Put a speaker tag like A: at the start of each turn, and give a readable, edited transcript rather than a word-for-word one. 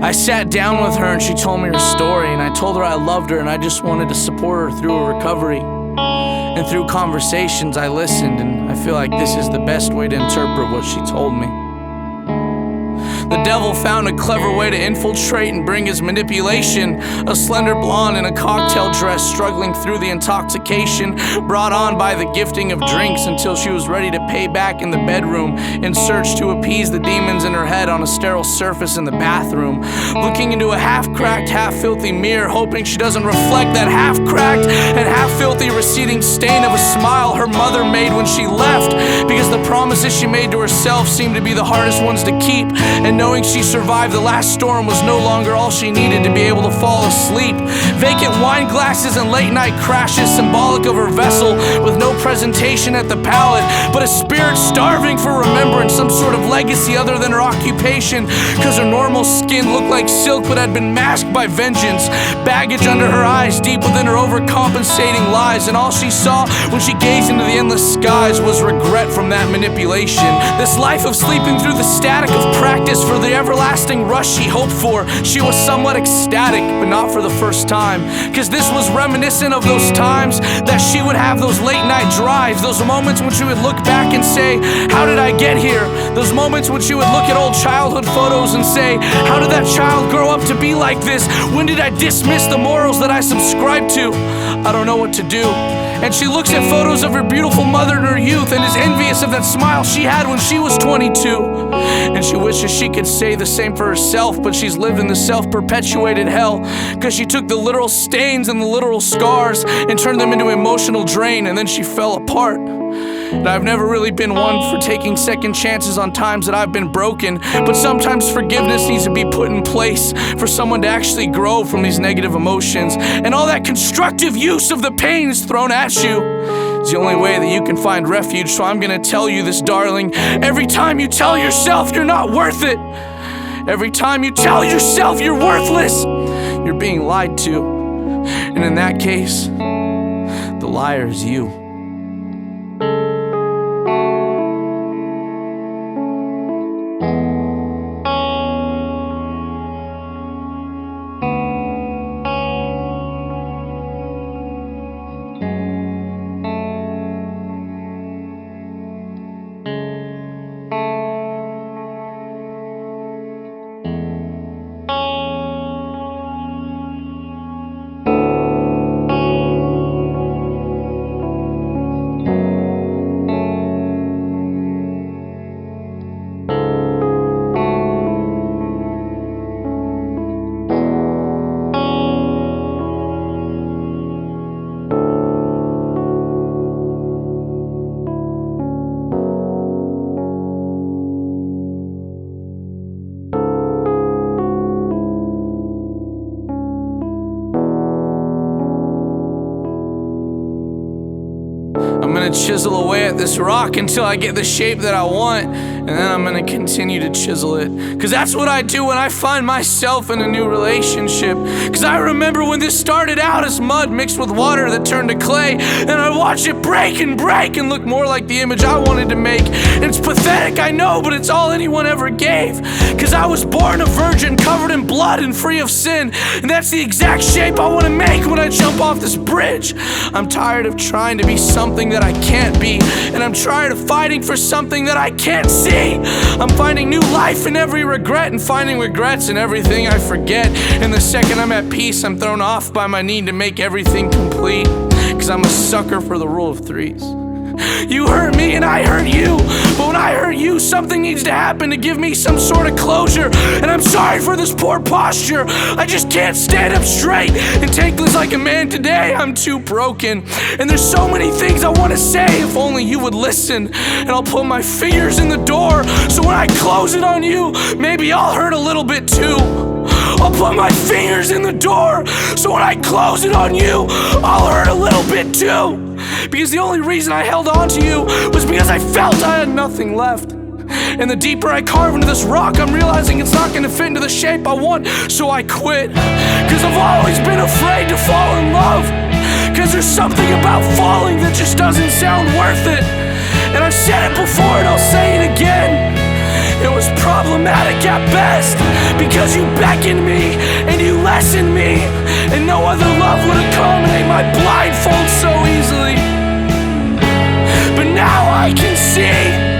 A: I sat down with her and she told me her story, and I told her I loved her and I just wanted to support her through her recovery. And through conversations I listened, and I feel like this is the best way to interpret what she told me. The devil found a clever way to infiltrate and bring his manipulation. A slender blonde in a cocktail dress, struggling through the intoxication brought on by the gifting of drinks, until she was ready to pay back in the bedroom, in search to appease the demons in her head on a sterile surface in the bathroom. Looking into a half-cracked, half-filthy mirror, hoping she doesn't reflect that half-cracked and half-filthy receding stain of a smile her mother made when she left, because the promises she made to herself seemed to be the hardest ones to keep. And knowing she survived the last storm was no longer all she needed to be able to fall asleep. Vacant wine glasses and late night crashes, symbolic of her vessel, with no presentation at the palate, but a spirit starving for remembrance, some sort of legacy other than her occupation, cause her normal skin looked like silk but had been masked by vengeance. Baggage under her eyes, deep within her overcompensating lies, and all she saw when she gazed into the endless skies was regret from that manipulation. This life of sleeping through the static of practice for the everlasting rush she hoped for, she was somewhat ecstatic, but not for the first time, cause this was reminiscent of those times that she would have those late night drives, those moments when she would look back and say, how did I get here? Those moments when she would look at old childhood photos and say, how did that child grow up to be like this? When did I dismiss the morals that I subscribe to? I don't know what to do. And she looks at photos of her beautiful mother in her youth and is envious of that smile she had when she was 22. And she wishes she could say the same for herself, but she's lived in the self-perpetuated hell, cause she took the literal stains and the literal scars and turned them into emotional drain, and then she fell apart. And I've never really been one for taking second chances on times that I've been broken, but sometimes forgiveness needs to be put in place for someone to actually grow from these negative emotions, and all that constructive use of the pain is thrown at you. It's the only way that you can find refuge, so I'm gonna tell you this, darling. Every time you tell yourself you're not worth it, every time you tell yourself you're worthless, you're being lied to. And in that case, the liar is you. I'm gonna chisel away at this rock until I get the shape that I want, and then I'm gonna continue to chisel it. Cause that's what I do when I find myself in a new relationship. Cause I remember when this started out as mud mixed with water that turned to clay, and I watched it break and look more like the image I wanted to make. And it's pathetic, I know, but it's all anyone ever gave. Cause I was born a virgin, covered in blood and free of sin, and that's the exact shape I wanna make when I jump off this bridge. I'm tired of trying to be something that I can't be, and I'm tired of fighting for something that I can't see. I'm finding new life in every regret, and finding regrets in everything I forget. And the second I'm at peace, I'm thrown off by my need to make everything complete. Cause I'm a sucker for the rule of threes. You hurt me and I hurt you, but when I hurt you, something needs to happen to give me some sort of closure. And I'm sorry for this poor posture, I just can't stand up straight and take this like a man today. I'm too broken, and there's so many things I want to say, if only you would listen. And I'll put my fingers in the door, so when I close it on you, maybe I'll hurt a little bit too. I'll put my fingers in the door, so when I close it on you, I'll hurt a little bit too. Because the only reason I held on to you was because I felt I had nothing left. And the deeper I carve into this rock, I'm realizing it's not gonna fit into the shape I want, so I quit. Cause I've always been afraid to fall in love, cause there's something about falling that just doesn't sound worth it. And I've said it before and I'll say it again, it was problematic dramatic at best, because you beckoned me and you lessened me, and no other love would accommodate my blindfold so easily. But now I can see